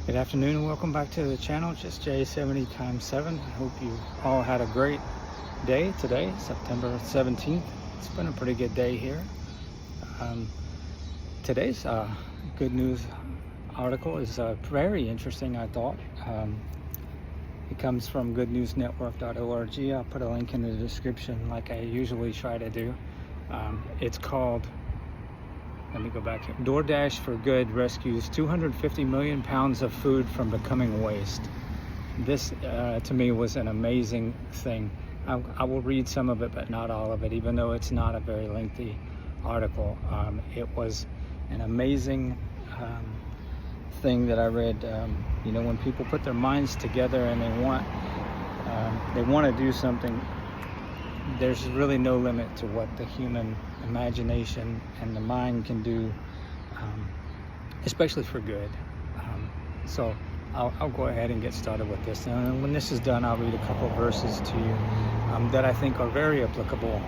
Good afternoon and welcome back to the channel. Just J70 times 7. I hope you all had a great day today, September 17th. It's been a pretty good day here. Today's good news article is very interesting, I thought. It comes from goodnewsnetwork.org. I'll put a link in the description like I usually try to do. It's called, let me go back here. DoorDash for Good rescues 250 million pounds of food from becoming waste. This, to me, was an amazing thing. I will read some of it, but not all of it, even though it's not a very lengthy article. It was an amazing thing that I read. When people put their minds together and they want to do something, there's really no limit to what the human imagination and the mind can do, especially for good. So I'll go ahead and get started with this. And when this is done, I'll read a couple of verses to you that I think are very applicable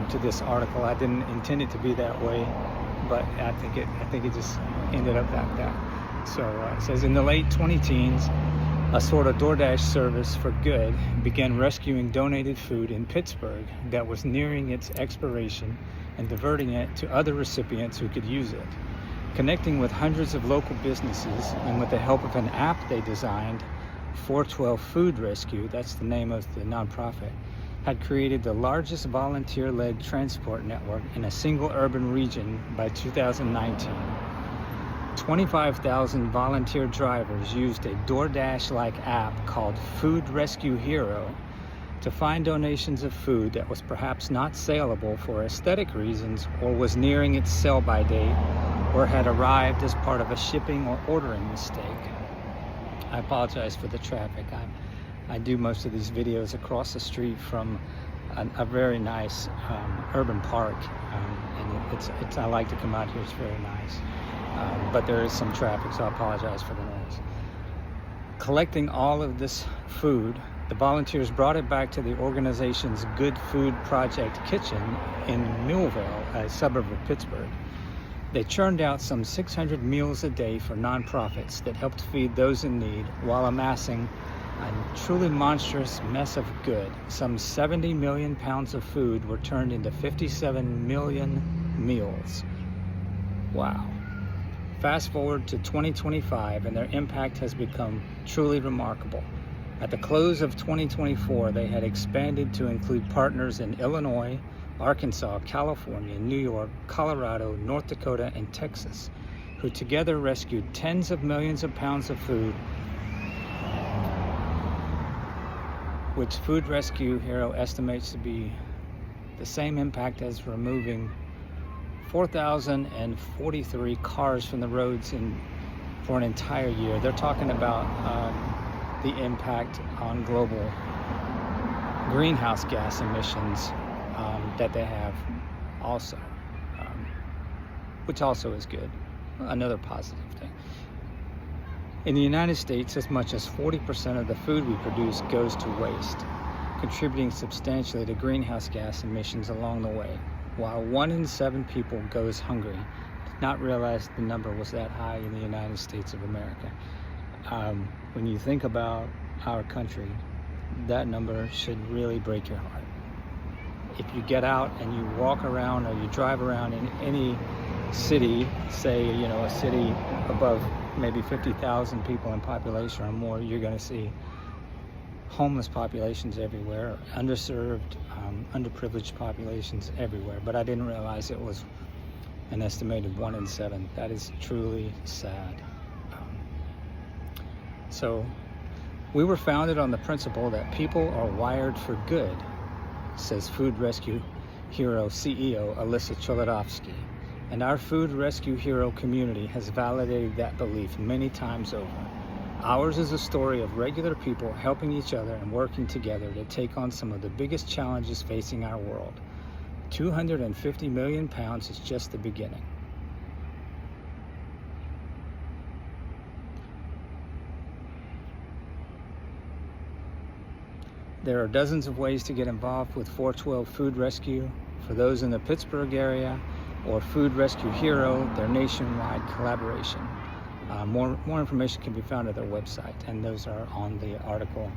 to this article. I didn't intend it to be that way, but I think it just ended up like that. So it says, in the late 2010s, a sort of DoorDash service for good began rescuing donated food in Pittsburgh that was nearing its expiration and diverting it to other recipients who could use it. Connecting with hundreds of local businesses and with the help of an app they designed, 412 Food Rescue, that's the name of the nonprofit, had created the largest volunteer-led transport network in a single urban region by 2019. 25,000 volunteer drivers used a DoorDash-like app called Food Rescue Hero to find donations of food that was perhaps not saleable for aesthetic reasons, or was nearing its sell-by date, or had arrived as part of a shipping or ordering mistake. I apologize for the traffic. I do most of these videos across the street from a very nice urban park, and I like to come out here. It's very nice. But there is some traffic, so I apologize for the noise. Collecting all of this food, the volunteers brought it back to the organization's Good Food Project kitchen in Millville, a suburb of Pittsburgh. They churned out some 600 meals a day for nonprofits that helped feed those in need while amassing a truly monstrous mess of good. Some 70 million pounds of food were turned into 57 million meals. Wow. Fast forward to 2025, and their impact has become truly remarkable. At the close of 2024, they had expanded to include partners in Illinois, Arkansas, California, New York, Colorado, North Dakota, and Texas, who together rescued tens of millions of pounds of food, which Food Rescue Hero estimates to be the same impact as removing 4,043 cars from the roads for an entire year. They're talking about the impact on global greenhouse gas emissions that they have also, which also is good, another positive thing. In the United States, as much as 40% of the food we produce goes to waste, contributing substantially to greenhouse gas emissions along the way. While 1 in 7 people goes hungry. Did not realize the number was that high in the United States of America. When you think about our country, that number should really break your heart. If you get out and you walk around or you drive around in any city, say, a city above maybe 50,000 people in population or more, you're going to see homeless populations everywhere, underserved, underprivileged populations everywhere. But I didn't realize it was an estimated 1 in 7. That is truly sad. So we were founded on the principle that people are wired for good, says Food Rescue Hero CEO Alyssa Cholodovsky. And our Food Rescue Hero community has validated that belief many times over. Ours is a story of regular people helping each other and working together to take on some of the biggest challenges facing our world. 250 million pounds is just the beginning. There are dozens of ways to get involved with 412 Food Rescue. For those in the Pittsburgh area, or Food Rescue Hero, their nationwide collaboration. More information can be found at their website, and those are on the article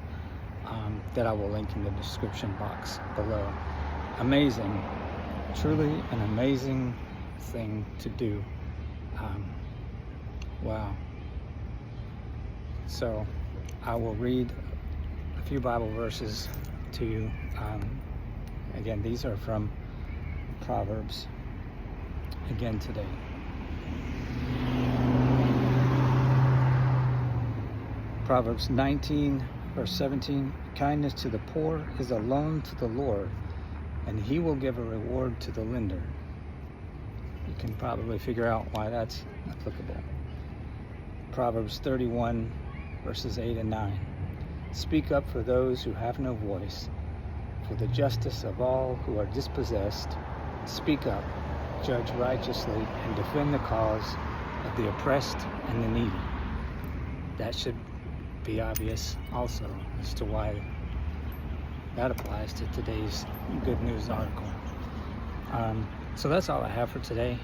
that I will link in the description box below. Amazing, truly an amazing thing to do. Wow. So I will read a few Bible verses to you. Again, these are from Proverbs again today. Proverbs 19 verse 17, kindness to the poor is a loan to the Lord, and he will give a reward to the lender. You can probably figure out why that's applicable. Proverbs 31 verses 8 and 9, speak up for those who have no voice, for the justice of all who are dispossessed. Speak up, judge righteously, and defend the cause of the oppressed and the needy. That should be obvious also as to why that applies to today's good news article. So that's all I have for today.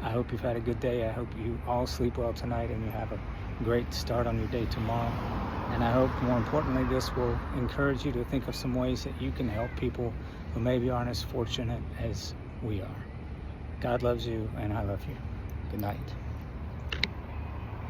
I hope you've had a good day. I hope you all sleep well tonight and you have a great start on your day tomorrow. And I hope, more importantly, this will encourage you to think of some ways that you can help people who maybe aren't as fortunate as we are. God loves you, and I love you. Good night.